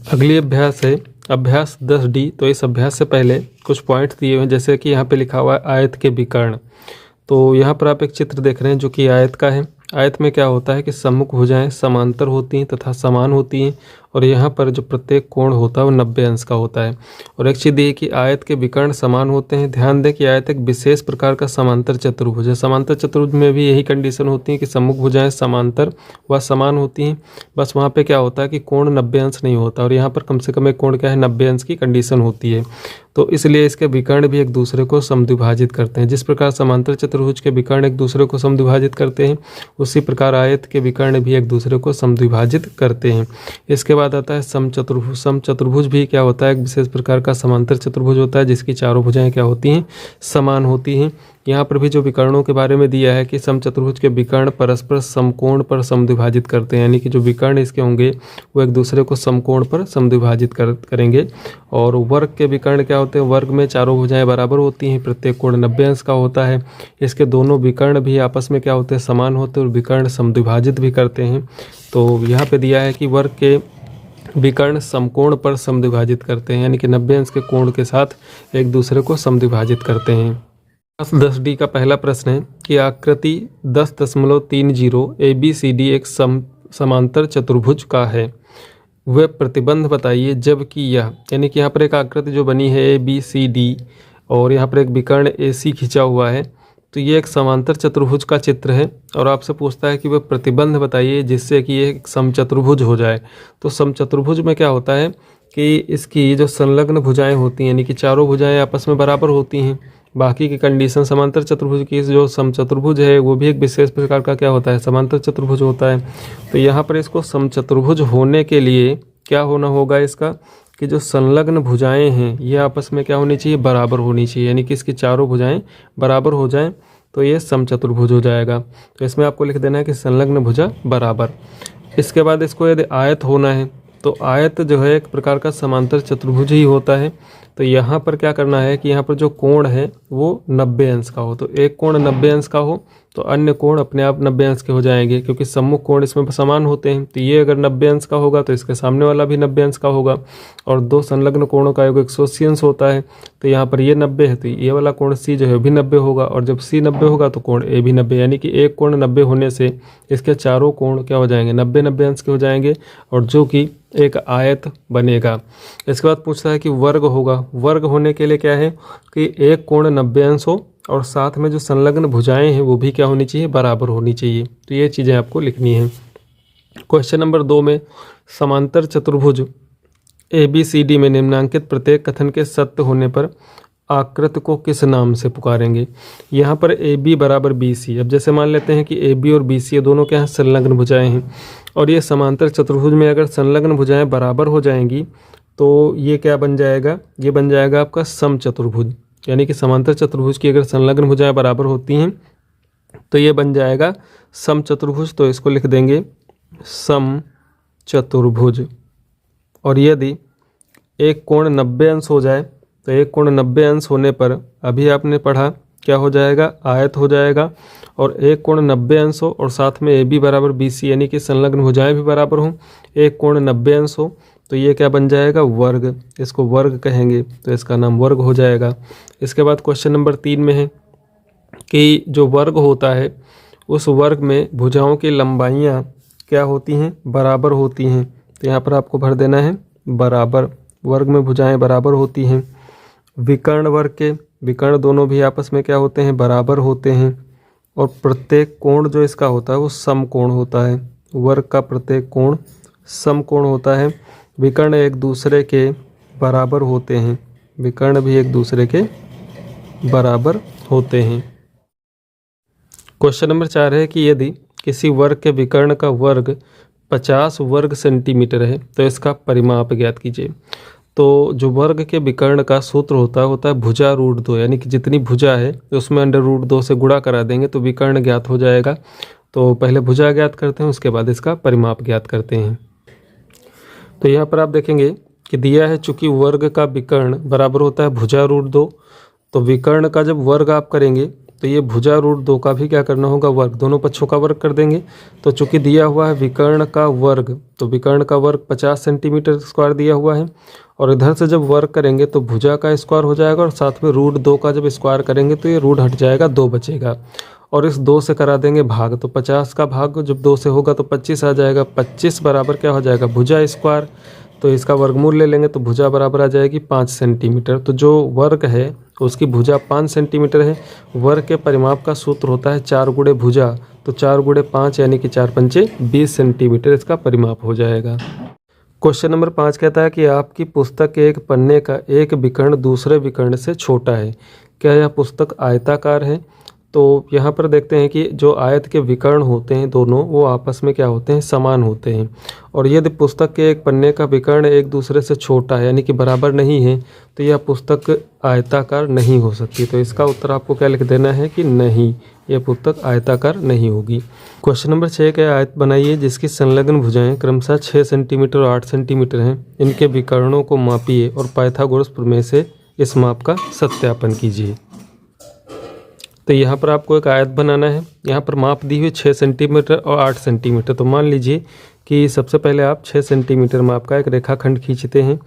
अगली अभ्यास है अभ्यास 10D। तो इस अभ्यास से पहले कुछ पॉइंट्स दिए हुए हैं, जैसे कि यहाँ पे लिखा हुआ है आयत के विकर्ण। तो यहाँ पर आप एक चित्र देख रहे हैं जो कि आयत का है। आयत में क्या होता है कि सम्मुख भुजाएं समांतर होती हैं तथा समान होती हैं, और यहाँ पर जो प्रत्येक कोण होता है वो 90 अंश का होता है। और एक चीज़ ये कि आयत के विकर्ण समान होते हैं। ध्यान दें कि आयत एक विशेष प्रकार का समांतर चतुर्भुज है। समांतर चतुर्भुज में भी यही कंडीशन होती है कि सम्मुख भुजाएं समांतर व समान होती हैं, बस वहाँ पे क्या होता है कि कोण 90 अंश नहीं होता, और यहाँ पर कम से कम एक कोण क्या है 90 अंश की कंडीशन होती है। तो इसलिए इसके विकर्ण भी एक दूसरे को समद्विभाजित करते हैं। जिस प्रकार समांतर चतुर्भुज के विकर्ण एक दूसरे को समद्विभाजित करते हैं, उसी प्रकार आयत के विकर्ण भी एक दूसरे को समद्विभाजित करते हैं। इसके बाद आता है समचतुर्भुज। समचतुर्भुज भी क्या होता है, एक विशेष प्रकार का समांतर चतुर्भुज होता है जिसकी चारों भुजाएं क्या होती हैं, समान होती हैं। यहाँ पर भी जो विकर्णों के बारे में दिया है कि समचतुर्भुज के विकर्ण परस्पर समकोण पर समद्विभाजित करते हैं, यानी कि जो विकर्ण इसके होंगे वो एक दूसरे को समकोण पर समद्विभाजित करेंगे। और वर्ग के विकर्ण क्या होते हैं, वर्ग में चारों भुजाएं बराबर होती हैं, प्रत्येक कोण 90 अंश का होता है। इसके दोनों विकर्ण भी आपस में क्या होते हैं, समान होते हैं, और विकर्ण समद्विभाजित भी करते हैं। तो यहाँ पे दिया है कि वर्ग के विकर्ण समकोण पर समद्विभाजित करते हैं, यानी कि 90 अंश के कोण के साथ एक दूसरे को समद्विभाजित करते हैं। 10D का पहला प्रश्न है कि आकृति 10.30 ABCD एक समांतर चतुर्भुज का है, वह प्रतिबंध बताइए जबकि यह, यानी कि यहाँ पर एक आकृति जो बनी है ABCD और यहाँ पर एक विकर्ण AC खिंचा हुआ है, तो ये एक समांतर चतुर्भुज का चित्र है। और आपसे पूछता है कि वह प्रतिबंध बताइए जिससे कि ये एक समचतुर्भुज हो जाए। तो समचतुर्भुज में क्या होता है कि इसकी जो संलग्न भुजाएं होती हैं, यानी कि चारों भुजाएं आपस में बराबर होती हैं। बाकी की कंडीशन समांतर चतुर्भुज की, जो समचतुर्भुज है वो भी एक विशेष प्रकार का क्या होता है, समांतर चतुर्भुज होता है। तो यहाँ पर इसको समचतुर्भुज होने के लिए क्या होना होगा इसका, कि जो संलग्न भुजाएं हैं ये आपस में क्या होनी चाहिए, बराबर होनी चाहिए, यानी कि इसकी चारों भुजाएं बराबर हो जाएं तो ये समचतुर्भुज हो जाएगा। तो इसमें आपको लिख देना है कि संलग्न भुजा बराबर। इसके बाद इसको यदि आयत होना है तो आयत जो है एक प्रकार का समांतर चतुर्भुज ही होता है। तो यहाँ पर क्या करना है कि यहाँ पर जो कोण है वो 90 अंश का हो। तो एक कोण 90 अंश का हो तो अन्य कोण अपने आप 90 अंश के हो जाएंगे, क्योंकि सम्मुख कोण इसमें समान होते हैं। तो ये अगर 90 अंश का होगा तो इसके सामने वाला भी 90 अंश का होगा, और दो संलग्न कोणों का योग 180 अंश होता है। तो यहाँ पर ये 90 है तो ये वाला कोण C जो है भी 90 होगा, और जब C 90 होगा तो कोण A भी 90, यानी कि एक कोण 90 होने से इसके चारों कोण क्या हो जाएंगे, 90 अंश के हो जाएंगे, और जो कि एक आयत बनेगा। इसके बाद पूछता है कि वर्ग होगा। वर्ग होने के लिए क्या है कि एक कोण 90 अंश हो और साथ में जो संलग्न भुजाएं हैं वो भी क्या होनी चाहिए, बराबर होनी चाहिए। तो ये चीज़ें आपको लिखनी है। क्वेश्चन नंबर 2 में समांतर चतुर्भुज ABCD में निम्नांकित प्रत्येक कथन के सत्य होने पर आकृति को किस नाम से पुकारेंगे। यहाँ पर AB बराबर BC। अब जैसे मान लेते हैं कि AB और BC ये दोनों क्या हैं, संलग्न भुजाएं हैं, और ये समांतर चतुर्भुज में अगर संलग्न भुजाएं बराबर हो जाएंगी तो ये क्या बन जाएगा, ये बन जाएगा आपका समचतुर्भुज। यानी कि समांतर चतुर्भुज की अगर संलग्न भुजाएं बराबर होती हैं तो ये बन जाएगा समचतुर्भुज। तो इसको लिख देंगे समचतुर्भुज। और यदि एक कोण 90 अंश हो जाए तो एक कोण 90 अंश होने पर अभी आपने पढ़ा क्या हो जाएगा, आयत हो जाएगा। और एक कोण 90 अंश हो और साथ में AB बराबर BC, यानी कि संलग्न भुजाएं भी बराबर हों, एक कोण 90 अंश हो तो ये क्या बन जाएगा, वर्ग। इसको वर्ग कहेंगे, तो इसका नाम वर्ग हो जाएगा। इसके बाद क्वेश्चन नंबर 3 में है कि जो वर्ग होता है उस वर्ग में भुजाओं की लंबाइयाँ क्या होती हैं, बराबर होती हैं। तो यहाँ पर आपको भर देना है बराबर। वर्ग में भुजाएं बराबर होती हैं। विकर्ण वर्ग के विकर्ण दोनों भी आपस में क्या होते हैं, बराबर होते हैं। और प्रत्येक कोण जो इसका होता है वो समकोण होता है। वर्ग का प्रत्येक कोण समकोण होता है। विकर्ण एक दूसरे के बराबर होते हैं। विकर्ण भी एक दूसरे के बराबर होते हैं। क्वेश्चन नंबर 4 है कि यदि किसी वर्ग के विकर्ण का वर्ग 50 वर्ग सेंटीमीटर है तो इसका परिमाप ज्ञात कीजिए। तो जो वर्ग के विकर्ण का सूत्र होता है भुजा रूट 2, यानी कि जितनी भुजा है उसमें अंडर रूट 2 से गुणा करा देंगे तो विकर्ण ज्ञात हो जाएगा। तो पहले भुजा ज्ञात करते हैं, उसके बाद इसका परिमाप ज्ञात करते हैं। तो यहाँ पर आप देखेंगे कि दिया है चूंकि वर्ग का विकर्ण बराबर होता है भुजा रूट 2, तो विकर्ण का जब वर्ग आप करेंगे तो ये भुजा √2 का भी क्या करना होगा, वर्ग, दोनों पक्षों का वर्ग कर देंगे। तो चूंकि दिया हुआ है विकर्ण का वर्ग, तो विकर्ण का वर्ग 50 सेंटीमीटर स्क्वायर दिया हुआ है, और इधर से जब वर्ग करेंगे तो भुजा का स्क्वायर हो जाएगा, और साथ में √2 का जब स्क्वायर करेंगे तो ये रूट हट जाएगा, 2 बचेगा, और इस 2 से करा देंगे भाग। तो 50 का भाग जब 2 से होगा तो 25 आ जाएगा। 25 बराबर क्या हो जाएगा, भुजा स्क्वायर। तो इसका वर्गमूल ले लेंगे तो भुजा बराबर आ जाएगी 5 सेंटीमीटर। तो जो वर्ग है उसकी भुजा 5 सेंटीमीटर है। वर्ग के परिमाप का सूत्र होता है 4 गुणे भुजा, तो 4 गुणे 5 यानी कि 4 पंचे 20 सेंटीमीटर इसका परिमाप हो जाएगा। क्वेश्चन नंबर 5 कहता है कि आपकी पुस्तक के एक पन्ने का एक विकर्ण दूसरे विकर्ण से छोटा है, क्या यह पुस्तक आयताकार है? तो यहाँ पर देखते हैं कि जो आयत के विकर्ण होते हैं दोनों, वो आपस में क्या होते हैं, समान होते हैं। और यदि पुस्तक के एक पन्ने का विकर्ण एक दूसरे से छोटा है यानी कि बराबर नहीं है, तो यह पुस्तक आयताकार नहीं हो सकती। तो इसका उत्तर आपको क्या लिख देना है कि नहीं, यह पुस्तक आयताकार नहीं होगी। क्वेश्चन नंबर 6 का आयत बनाइए जिसकी संलग्न भुजाएं क्रमशः 6 सेंटीमीटर और 8 सेंटीमीटर हैं। इनके विकर्णों को मापिए और पाइथागोरस प्रमेय से इस माप का सत्यापन कीजिए। तो यहाँ पर आपको एक आयत बनाना है। यहाँ पर माप दी हुई 6 सेंटीमीटर और 8 सेंटीमीटर। तो मान लीजिए कि सबसे पहले आप 6 सेंटीमीटर माप का एक रेखाखंड खींचते हैं।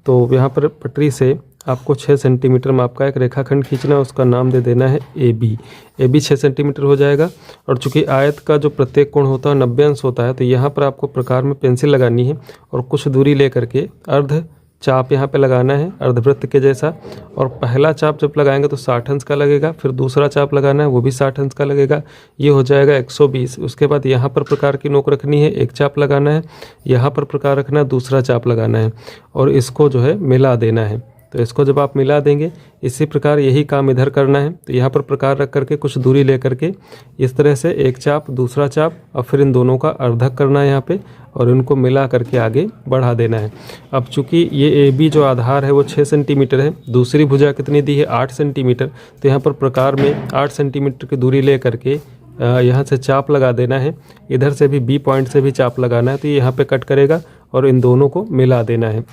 तो यहाँ पर पटरी से आपको 6 सेंटीमीटर माप का एक रेखाखंड खींचना है, उसका नाम दे देना है AB। AB 6 सेंटीमीटर हो जाएगा। और चूंकि आयत का जो प्रत्येक कोण होता है 90 अंश होता है, तो यहाँ पर आपको प्रकार में पेंसिल लगानी है और कुछ दूरी ले करके अर्ध चाप यहाँ पे लगाना है अर्धवृत्त के जैसा। और पहला चाप जब लगाएंगे तो 60 अंश का लगेगा, फिर दूसरा चाप लगाना है वो भी 60 अंश का लगेगा, ये हो जाएगा 120। उसके बाद यहाँ पर प्रकार की नोक रखनी है, एक चाप लगाना है, यहाँ पर प्रकार रखना है, दूसरा चाप लगाना है, और इसको जो है मिला देना है। तो इसको जब आप मिला देंगे, इसी प्रकार यही काम इधर करना है। तो यहाँ पर प्रकार रख करके कुछ दूरी ले करके इस तरह से एक चाप, दूसरा चाप, और फिर इन दोनों का अर्धक करना है यहाँ पे, और इनको मिला करके आगे बढ़ा देना है। अब चूंकि ये AB जो आधार है वो 6 सेंटीमीटर है, दूसरी भुजा कितनी दी है 8 सेंटीमीटर। तो यहाँ पर प्रकार में 8 सेंटीमीटर की दूरी ले करके यहाँ से चाप लगा देना है, इधर से भी B पॉइंट से भी चाप लगाना है। तो ये यहाँ पे कट करेगा और इन दोनों को मिला देना है।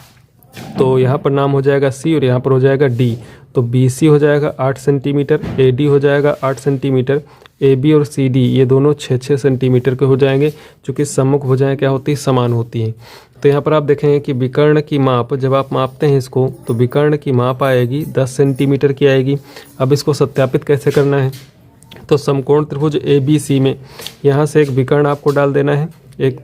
तो यहाँ पर नाम हो जाएगा C और यहाँ पर हो जाएगा D। तो BC हो जाएगा 8 सेंटीमीटर, AD हो जाएगा 8 सेंटीमीटर, AB और CD ये दोनों 6-6 सेंटीमीटर के हो जाएंगे, क्योंकि सम्मुख भुजाएं क्या होती हैं, समान होती हैं। तो यहाँ पर आप देखेंगे कि विकर्ण की माप जब आप मापते हैं इसको, तो विकर्ण की माप आएगी 10 सेंटीमीटर की आएगी। अब इसको सत्यापित कैसे करना है, तो समकोण त्रिभुज ABC में यहाँ से एक विकर्ण आपको डाल देना है, एक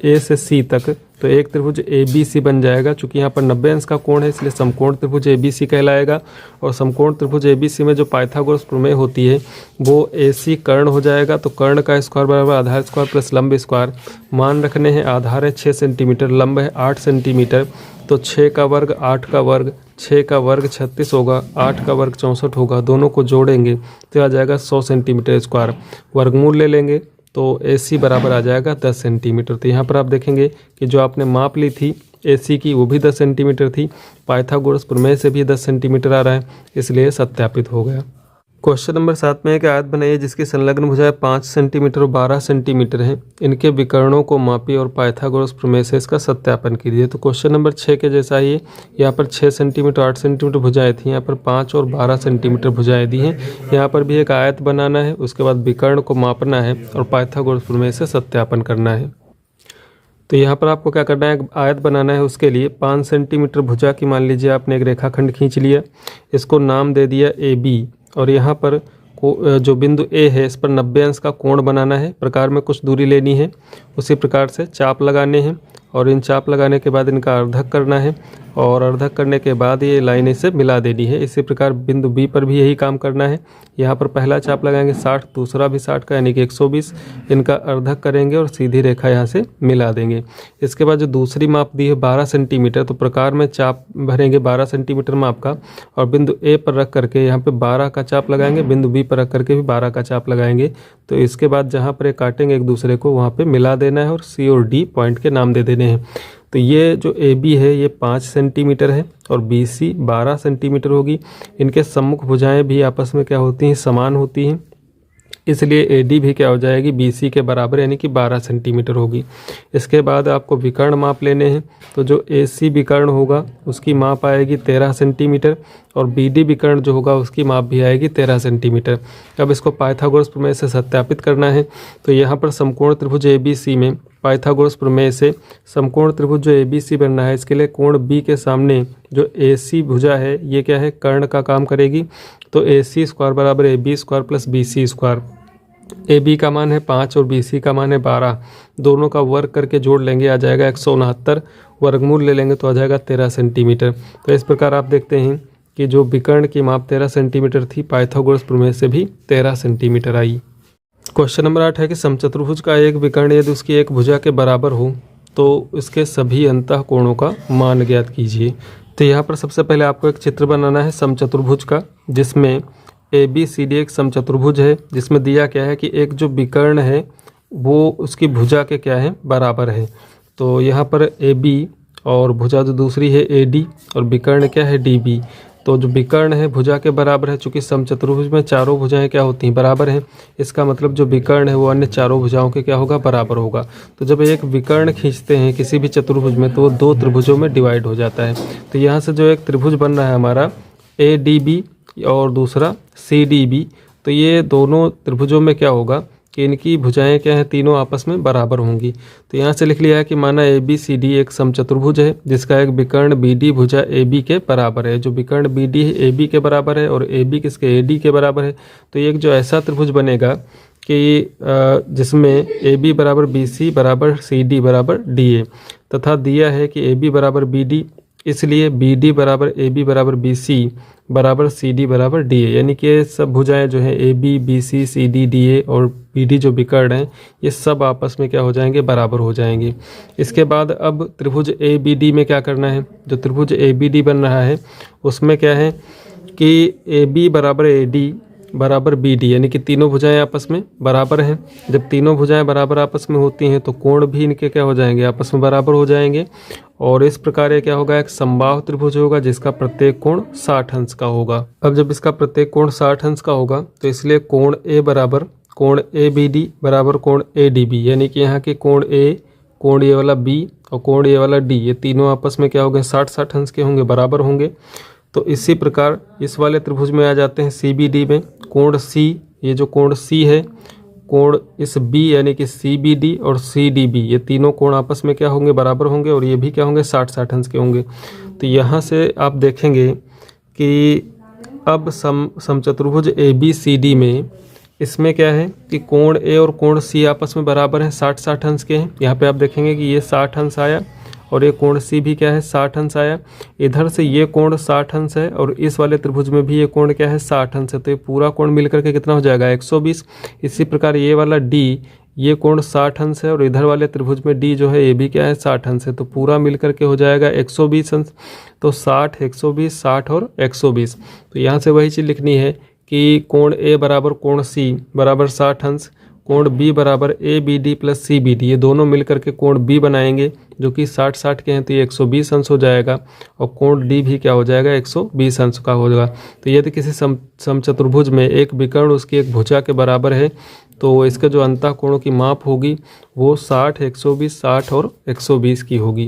A से C तक। तो एक त्रिभुज ABC बन जाएगा। चूंकि यहाँ पर 90 अंश का कोण है, इसलिए समकोण त्रिभुज ABC कहलाएगा। और समकोण त्रिभुज ABC में जो पाइथागोरस प्रमेय होती है वो AC कर्ण हो जाएगा। तो कर्ण का स्क्वायर बराबर आधार स्क्वायर प्लस लंब स्क्वायर। मान रखने हैं, आधार है 6 सेंटीमीटर, लंब है 8 सेंटीमीटर। तो 6 का वर्ग 8 का वर्ग, 6 का वर्ग 36 होगा, 8 का वर्ग 64 होगा। दोनों को जोड़ेंगे तो आ जाएगा 100 सेंटीमीटर स्क्वायर। वर्गमूल ले लेंगे तो AC बराबर आ जाएगा 10 सेंटीमीटर। तो यहाँ पर आप देखेंगे कि जो आपने माप ली थी AC की वो भी 10 सेंटीमीटर थी, पाइथागोरस प्रमेय से भी 10 सेंटीमीटर आ रहा है, इसलिए सत्यापित हो गया। क्वेश्चन नंबर 7 में एक आयत बनाइए जिसकी संलग्न भुजाएं 5 सेंटीमीटर और 12 सेंटीमीटर हैं। इनके विकर्णों को मापिए और पाइथागोरस प्रमेय से इसका सत्यापन कीजिए। तो क्वेश्चन नंबर 6 के जैसा ही है, यहाँ पर 6 सेंटीमीटर 8 सेंटीमीटर भुजाएं थी, यहाँ पर 5 और 12 सेंटीमीटर भुजाएं दी हैं। यहाँ पर भी एक आयत बनाना है, उसके बाद विकर्ण को मापना है और पाइथागोरस प्रमेय से सत्यापन करना है। तो यहाँ पर आपको क्या करना है, आयत बनाना है। उसके लिए 5 सेंटीमीटर भुजा की मान लीजिए आपने एक रेखाखंड खींच लिया, इसको नाम दे दिया AB। और यहाँ पर जो बिंदु A है इस पर 90 अंश का कोण बनाना है, प्रकार में कुछ दूरी लेनी है, उसी प्रकार से चाप लगाने हैं। और इन चाप लगाने के बाद इनका अर्धक करना है, और अर्धक करने के बाद ये लाइन से मिला देनी है। इसी प्रकार बिंदु B पर भी यही काम करना है। यहाँ पर पहला चाप लगाएंगे 60, दूसरा भी 60 का यानी कि 120। इनका अर्धक करेंगे और सीधी रेखा यहाँ से मिला देंगे। इसके बाद जो दूसरी माप दी है 12 सेंटीमीटर, तो प्रकार में चाप भरेंगे 12 सेंटीमीटर माप का, और बिंदु A पर रख करके यहाँ पर 12 का चाप लगाएंगे, बिंदु B पर रख करके भी 12 का चाप लगाएंगे। तो इसके बाद जहाँ पर काटेंगे एक दूसरे को वहाँ पर मिला देना है और C और D पॉइंट के नाम दे देने हैं। तो ये जो AB है ये 5 सेंटीमीटर है और BC 12 सेंटीमीटर होगी। इनके सम्मुख भुजाएं भी आपस में क्या होती हैं, समान होती हैं, इसलिए AD भी क्या हो जाएगी, BC के बराबर यानी कि 12 सेंटीमीटर होगी। इसके बाद आपको विकर्ण माप लेने हैं, तो जो AC विकर्ण होगा उसकी माप आएगी 13 सेंटीमीटर और BD विकर्ण जो होगा उसकी माप भी आएगी 13 सेंटीमीटर। अब इसको पाइथागोरस प्रमेय से सत्यापित करना है। तो यहाँ पर समकोण त्रिभुज ABC में पाइथागोरस प्रमेय से समकोण त्रिभुज जो ABC बनना है, इसके लिए कोण B के सामने जो AC भुजा है ये क्या है, कर्ण का काम करेगी। तो AC स्क्वायर बराबर AB square plus BC square. AB का मान है 5 और BC का मान है 12, दोनों का वर्ग करके जोड़ लेंगे, आ जाएगा 169, वर्गमूल ले लेंगे तो आ जाएगा 13 सेंटीमीटर। तो इस प्रकार आप देखते हैं कि जो विकर्ण की माप 13 सेंटीमीटर थी, पाइथागोरस प्रमेय से भी 13 सेंटीमीटर आई। क्वेश्चन नंबर 8 है कि समचतुर्भुज का एक विकर्ण यदि उसकी एक भुजा के बराबर हो तो इसके सभी अंतः कोणों का मान ज्ञात कीजिए। तो यहाँ पर सबसे पहले आपको एक चित्र बनाना है समचतुर्भुज का, जिसमें ABCD एक समचतुर्भुज है, जिसमें दिया क्या है कि एक जो विकर्ण है वो उसकी भुजा के क्या है, बराबर है। तो यहाँ पर AB और भुजा जो दूसरी है AD और विकर्ण क्या है, DB। तो जो विकर्ण है भुजा के बराबर है, चूँकि समचतुर्भुज में चारों भुजाएं क्या होती हैं, बराबर हैं। इसका मतलब जो विकर्ण है वो अन्य चारों भुजाओं के क्या होगा, बराबर होगा। तो जब एक विकर्ण खींचते हैं किसी भी चतुर्भुज में तो वो 2 त्रिभुजों में डिवाइड हो जाता है। तो यहाँ से जो एक त्रिभुज बन रहा है हमारा ADB और दूसरा CDB, तो ये दोनों त्रिभुजों में क्या होगा कि इनकी भुजाएं क्या हैं, तीनों आपस में बराबर होंगी। तो यहाँ से लिख लिया है कि माना ABCD एक समचतुर्भुज है जिसका एक विकर्ण BD भुजा AB के बराबर है। जो विकर्ण BD है AB के बराबर है और AB किसके, AD के बराबर है। तो एक जो ऐसा त्रिभुज बनेगा कि जिसमें AB बराबर BC बराबर CD बराबर DA, तथा दिया है कि AB बराबर BD, इसलिए BD बराबर AB बराबर BC बराबर CD बराबर DA, यानी कि ये सब भुजाएं जो हैं AB BC CD DA और BD जो विकर्ण हैं ये सब आपस में क्या हो जाएंगे, बराबर हो जाएंगे। इसके बाद अब त्रिभुज ABD में क्या करना है, जो त्रिभुज ABD बन रहा है उसमें क्या है कि AB बराबर AD बराबर BD, यानी कि तीनों भुजाएं आपस में बराबर हैं। जब तीनों भुजाएं बराबर आपस में होती हैं तो कोण भी इनके क्या हो जाएंगे, आपस में बराबर हो जाएंगे। और इस प्रकार ये क्या होगा, एक समबाहु त्रिभुज होगा जिसका प्रत्येक कोण 60 अंश का होगा। अब जब इसका प्रत्येक कोण 60 अंश का होगा तो इसलिए कोण A बराबर कोण ABD बराबर कोण ADB, यानी कि यहाँ के कोण A, कोण ये वाला B और कोण ये वाला D, ये तीनों आपस में क्या होंगे, 60-60 अंश के होंगे, बराबर होंगे। तो इसी प्रकार इस वाले त्रिभुज में आ जाते हैं CBD में, कोण C, ये जो कोण C है, कोण इस B यानी कि CBD और CDB, ये तीनों कोण आपस में क्या होंगे, बराबर होंगे और ये भी क्या होंगे, 60-60 अंश के होंगे। तो यहाँ से आप देखेंगे कि अब समचतुर्भुज ABCD में इसमें क्या है कि कोण A और कोण C आपस में बराबर हैं, 60-60 अंश के हैं। यहाँ पे आप देखेंगे कि ये 60 अंश आया और ये कोण C भी क्या है, 60 अंश आया। इधर से ये कोण 60 अंश है और इस वाले त्रिभुज में भी ये कोण क्या है, 60 अंश है। तो ये पूरा कोण मिलकर के कितना हो जाएगा, 120। इसी प्रकार ये वाला D, ये कोण 60 अंश है और इधर वाले त्रिभुज में D जो है ये भी क्या है, 60 अंश है। तो पूरा मिलकर के हो जाएगा 120 अंश। तो 60, 120, 60 और 120। तो यहाँ से वही चीज़ लिखनी है कि कोण A बराबर कोण C बराबर 60 अंश, कोण B बराबर ABD प्लस CBD, ये दोनों मिलकर के कोण B बनाएंगे जो कि 60-60 के हैं, तो ये 120 अंश हो जाएगा। और कोण D भी क्या हो जाएगा, 120 अंश का हो जाएगा। तो यदि किसी समचतुर्भुज में एक विकर्ण उसकी एक भुजा के बराबर है तो इसके जो अंतः कोणों की माप होगी वो 60, 120, 60 और 120 की होगी।